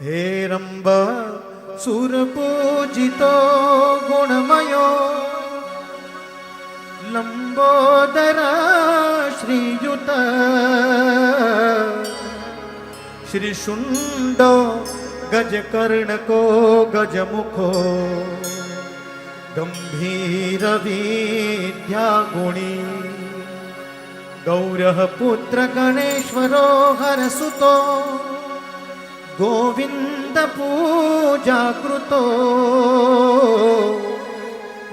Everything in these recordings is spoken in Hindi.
हेरम्ब सुरपूजितो गुणमयो लंबोदरा श्रीयुत श्रीशुंडो गजकर्णको गजमुखो गंभीर विद्या गुणी गौरः पुत्र गणेश्वरो हरसुतो गोविंद पूजा कृतो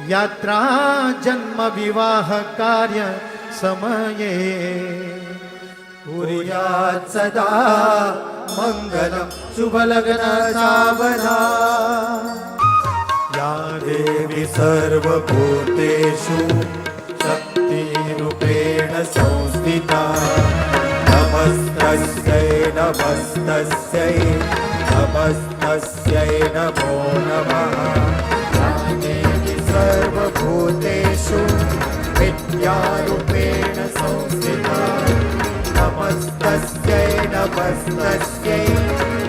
यात्रा जन्म विवाह कार्य समये कुर्यात् सदा मंगलम शुभ लग्न सावधा या देवी सर्वभूतेषु शक्तिरूपेण संस्थिता नमस्तस्यै नमस्तस्यै नमस्तस्यै नमो नमः या देवी सर्वभूतेषु विद्यारूपेण संस्थिता नमस्तस्यै नमस्तस्यै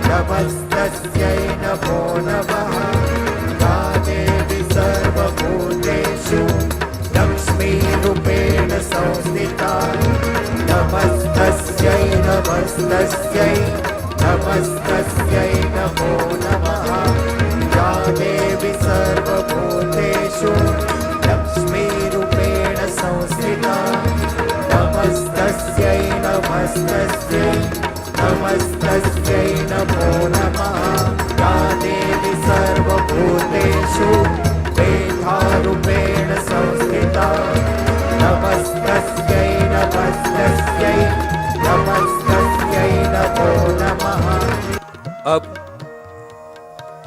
नमस्तस्यै नमो नमः या देवी सर्वभूतेषु लक्ष्मीरूपेण संस्थिता नमस्तस्यै नमस्तस्यै नमस्तस्यै नमो नमः या देवी सर्वभूतेषु लक्ष्मीरूपेण संस्थिता नमस्तस्यै नमस्तस्यै नमस्तस्यै नमो नमः या देवी सर्वभूतेषु वेदारूपेण संस्थिता नमस्तस्यै नमस्तस्यै नमस्तस्यै नमो नमः। अब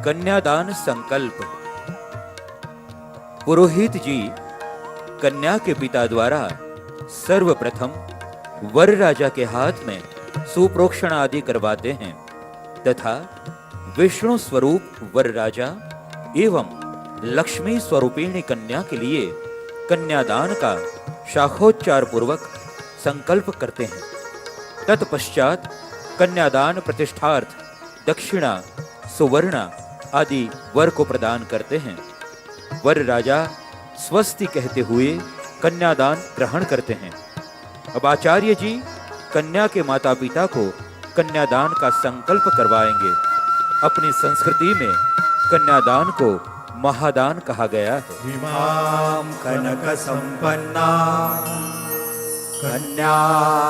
कन्यादान संकल्प। पुरोहित जी कन्या के पिता द्वारा सर्वप्रथम वर राजा के हाथ में सुप्रोक्षण आदि करवाते हैं तथा विष्णु स्वरूप वर राजा एवं लक्ष्मी स्वरूपिणी कन्या के लिए कन्यादान का शाखोच्चार पूर्वक संकल्प करते हैं। तत्पश्चात कन्यादान प्रतिष्ठार्थ दक्षिणा सुवर्ण आदि वर को प्रदान करते हैं। वर राजा स्वस्ति कहते हुए कन्यादान ग्रहण करते हैं। अब आचार्य जी कन्या के माता पिता को कन्यादान का संकल्प करवाएंगे। अपनी संस्कृति में कन्यादान को महादान कहा गया है। इमां कनक संपन्ना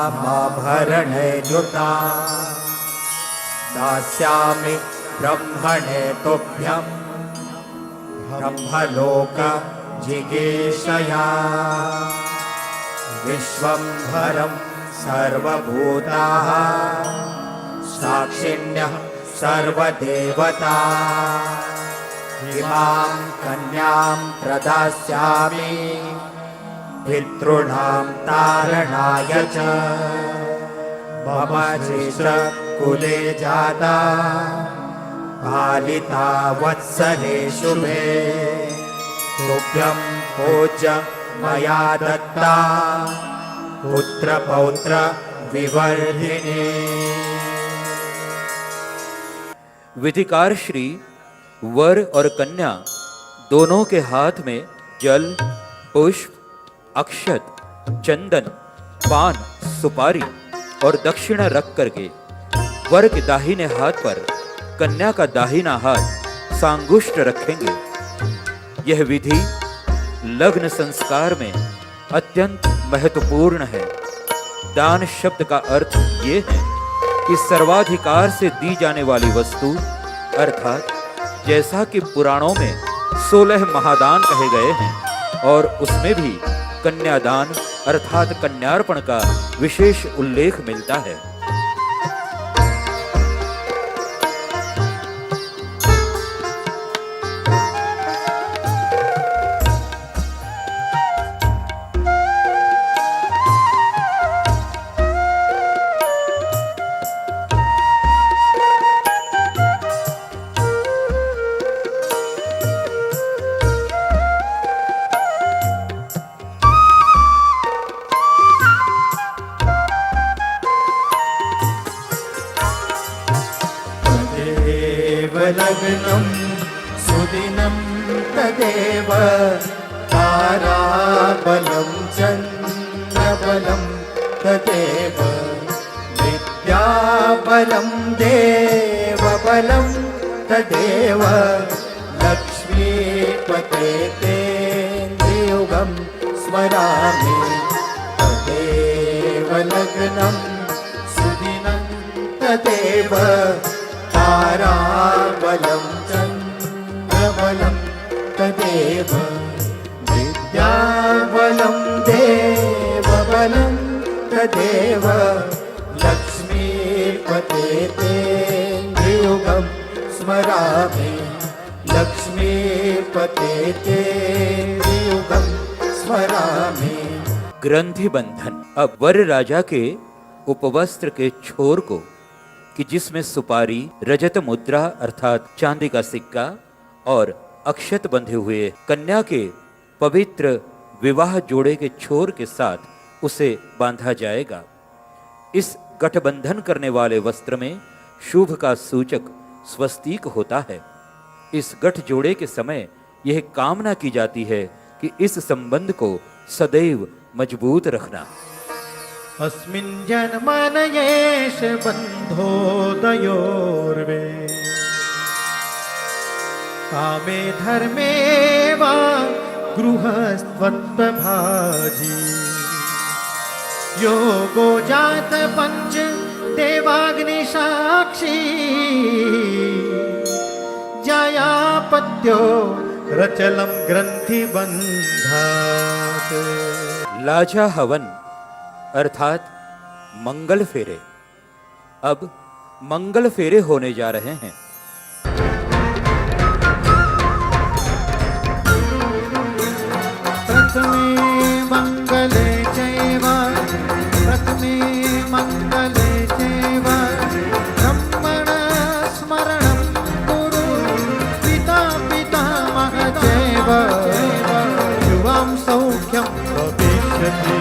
कन्यामाभरणे युता दास्यामि ब्रह्मणे तुभ्यं ब्रह्मलोक जिगीषया विश्वंभरं सर्वभूताः साक्षिण्यः सर्वदेवता इमां कन्यां प्रदास्यामि पितॄणां तारणाय च मम कुले जाता पालिता वत्सले शुभे तुभ्यं पूज्य मया दत्ता पुत्र पौत्र विवर्धिनी। विधिकार श्री वर और कन्या दोनों के हाथ में जल पुष्प अक्षत चंदन पान सुपारी और दक्षिणा रख करके वर के दाहिने हाथ पर कन्या का दाहिना हाथ सांगुष्ठ रखेंगे। यह विधि लग्न संस्कार में अत्यंत महत्वपूर्ण है। दान शब्द का अर्थ ये है कि सर्वाधिकार से दी जाने वाली वस्तु, अर्थात जैसा कि पुराणों में 16 महादान कहे गए हैं और उसमें भी कन्यादान अर्थात कन्यार्पण का विशेष उल्लेख मिलता है। लग्नं सुदिनं तदेव ताराबलं चन्द्रबलं तदेव विद्याबलं देवबलं तदेव लक्ष्मीपते ते युगं स्मरामि तदेव लग्नं सुदिनं तदेव ताराबलं चन्द्रबलं तदेव विद्याबलं देवबलं तदेव लक्ष्मीपते ते युगं स्मरामि लक्ष्मीपते ते युगं स्मरामि। ग्रंथि बंधन। अब वर राजा के उपवस्त्र के छोर को, कि जिसमें सुपारी, रजत मुद्रा अर्थात चांदी का सिक्का और अक्षत बंधे हुए, कन्या के पवित्र विवाह जोड़े के छोर के साथ उसे बांधा जाएगा। इस गठबंधन करने वाले वस्त्र में शुभ का सूचक स्वस्तिक होता है। इस गठ जोड़े के समय यह कामना की जाती है कि इस संबंध को सदैव मजबूत रखना। अस्मिन् जन्मनयेष बन्धोदयोर्वे कामे धर्मे वा गृहस्त्वत्वभाजी योगो जात पंच देवाग्निसाक्षी जयापत्यो रचलं ग्रंथि बंधात। लाजा हवन अर्थात मंगल फेरे। अब मंगल फेरे होने जा रहे हैं। प्रथमे मंगले चैव प्रथमे मंगले चैव ब्रह्मण स्मरणं कुरु पिता पितामह चैव युवां सौख्यं भविष्यति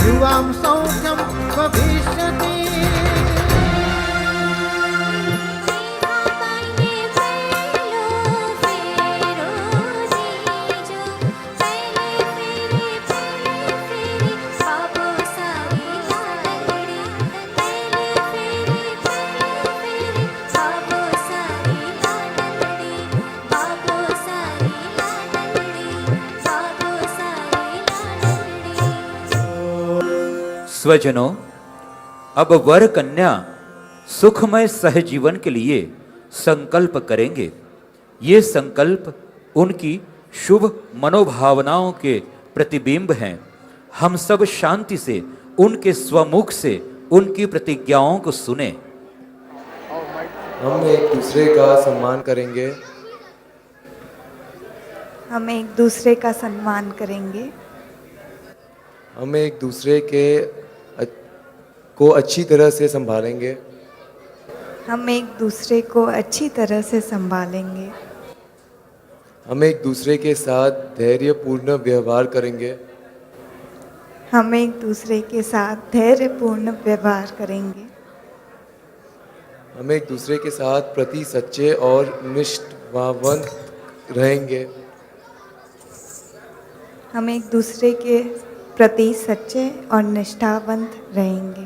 युवां सौख्यं भविष्यति। स्वजनों, अब वर कन्या सुखमय सहजीवन के लिए संकल्प करेंगे। ये संकल्प उनकी शुभ मनोभावनाओं के प्रतिबिंब हैं। हम सब शांति से उनके स्वमुख से उनकी प्रतिज्ञाओं को सुने। हम एक दूसरे का सम्मान करेंगे। हम एक दूसरे का सम्मान करेंगे। हम एक दूसरे को अच्छी तरह से संभालेंगे। हम एक दूसरे को अच्छी तरह से संभालेंगे। हम एक दूसरे के साथ धैर्यपूर्ण व्यवहार करेंगे। हम एक दूसरे के साथ धैर्यपूर्ण व्यवहार करेंगे। हम एक दूसरे के साथ प्रति सच्चे और निष्ठावंत रहेंगे। हम एक दूसरे के प्रति सच्चे और निष्ठावंत रहेंगे।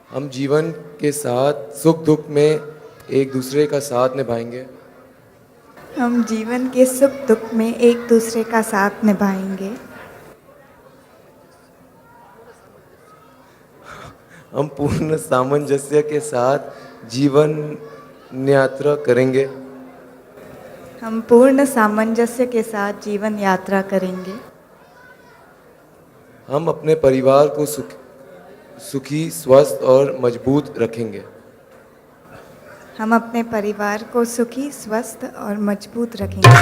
हम जीवन के साथ सुख दुख में एक दूसरे का साथ निभाएंगे। हम जीवन के सुख दुख में एक दूसरे का साथ निभाएंगे। हम पूर्ण सामंजस्य के साथ जीवन यात्रा करेंगे। हम पूर्ण सामंजस्य के साथ जीवन यात्रा करेंगे। हम अपने परिवार को सुखी, स्वस्थ और मजबूत रखेंगे। हम अपने परिवार को सुखी, स्वस्थ और मजबूत रखेंगे।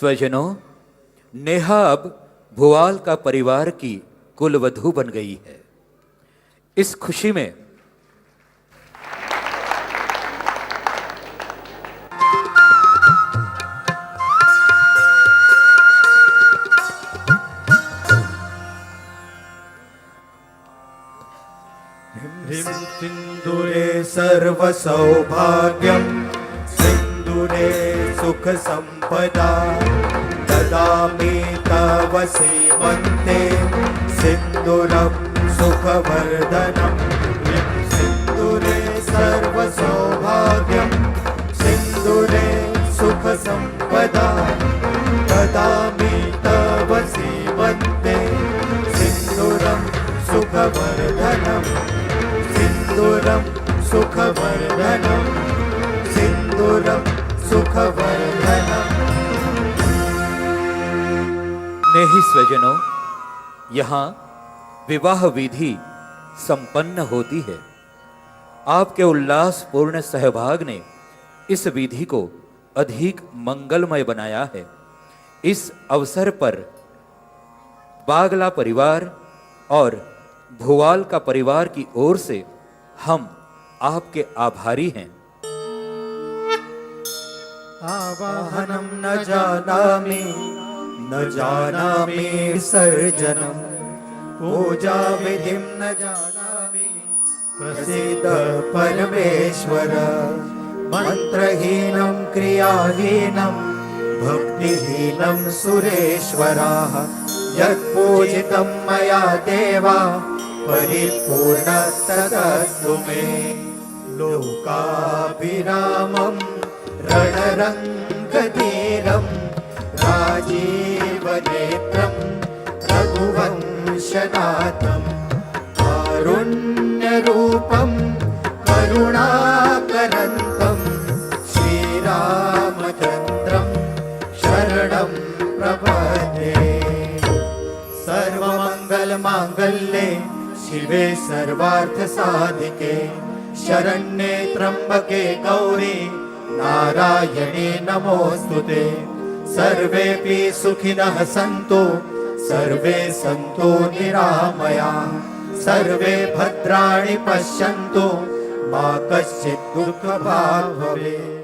स्वजनों, नेहा अब भुवाल का परिवार की कुलवधू बन गई है। इस खुशी में ह्रीं सिन्दूरे सर्वसौभाग्यं सिन्दूरे सुखसम्पदा ददामि तव सीमन्ते सिन्दूरं सुखवर्धनं ह्रीं सिन्दूरे सर्वसौभाग्यं सिन्दूरे सुखसम्पदा ददामि तव सीमन्ते सिन्दूरं सुखवर्धनं सिन्दूरं सुखवर्धनं सिन्दूरं सुखवर्धनं। नेही स्वजनों, यहाँ विवाह विधि संपन्न होती है। आपके उल्लासपूर्ण सहभाग ने इस विधि को अधिक मंगलमय बनाया है। इस अवसर पर बागला परिवार और भुवाल का परिवार की ओर से हम आपके आभारी हैं। आवाहनं न जानामि विसर्जनं पूजा विधिं न जानामि प्रसीद परमेश्वर मंत्रहीनं क्रियाहीनं भक्तिहीनं सुरेश्वराः यत्पूजितं मया देवा परिपूर्ण तदस्तु मे। लोकाभिरामं रणरङ्गधीरं राजीवनेत्रं रघुवंशनाथं कारुण्यरूपं करुणाकरन्तं श्रीरामचन्द्रं शरणं प्रपद्ये। सर्वमङ्गलमाङ्गल्ये शिवे सर्वार्थसाधिके शरण्ये त्र्यम्बके गौरी नारायणे नमोऽस्तुते। सर्वेऽपि सुखिनः सन्तु सर्वे सन्तु निरामयाः सर्वे भद्राणि पश्यन्तु मा कश्चित् दुःखभाग् भवेत्।